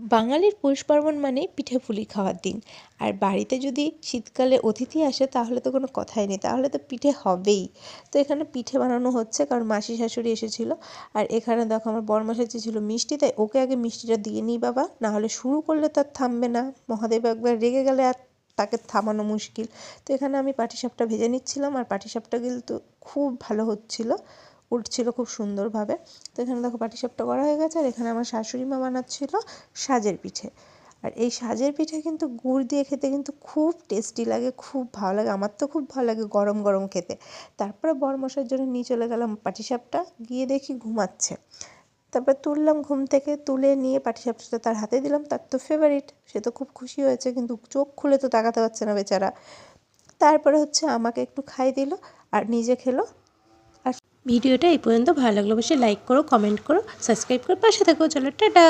বাঙালির পৌষ পার্বণ মানেই পিঠে-পুলি খাওয়ার দিন। আর বাড়িতে যদি শীতকালে অতিথি আসে তাহলে তো কোনো কথাই নেই, তাহলে তো পিঠে হবেই। তো এখানে পিঠে বানানো হচ্ছে কারণ মাসি শাশুড়ি এসেছিলো। আর এখানে দেখো আমার বরমশাই চেয়েছিল মিষ্টি, তাই ওকে আগে মিষ্টিটা দিয়ে নিই বাবা, নাহলে শুরু করলে তো আর থামবে না। মহাদেব একবার রেগে গেলে আর তাকে থামানো মুশকিল। তো এখানে আমি পাটিসাপটা ভেজে নিচ্ছিলাম, আর পাটিসাপটা কিন্তু খুব ভালো হচ্ছিলো, উঠছিল খুব সুন্দরভাবে। তো এখানে দেখো পাটিসাপটা করা হয়ে গেছে, আর এখানে আমার শাশুড়ি মা বানাচ্ছিল সাজের পিঠে। আর এই সাজের পিঠে কিন্তু গুড় দিয়ে খেতে কিন্তু খুব টেস্টি লাগে, খুব ভালো লাগে। আমার তো খুব ভালো লাগে গরম গরম খেতে। তারপরে বরমশাইয়ের জন্য নিয়ে চলে গেলাম পাটিসাপটা, গিয়ে দেখি ঘুমাচ্ছে। তারপর তুললাম ঘুম থেকে, তুলে নিয়ে পাটিসাপটাটা তার হাতে দিলাম, তার তো ফেভারিট, সে তো খুব খুশি হয়েছে, কিন্তু চোখ খুলে তো তাকাতে পারছে না বেচারা। তারপরে হচ্ছে আমাকে একটু খাইয়ে দিল আর নিজে খেলো। আর ভিডিওটা এই পর্যন্ত ভালো লাগলো অবশ্যই লাইক করো, কমেন্ট করো, সাবস্ক্রাইব করো, পাশে থেকো। চলো টাটা।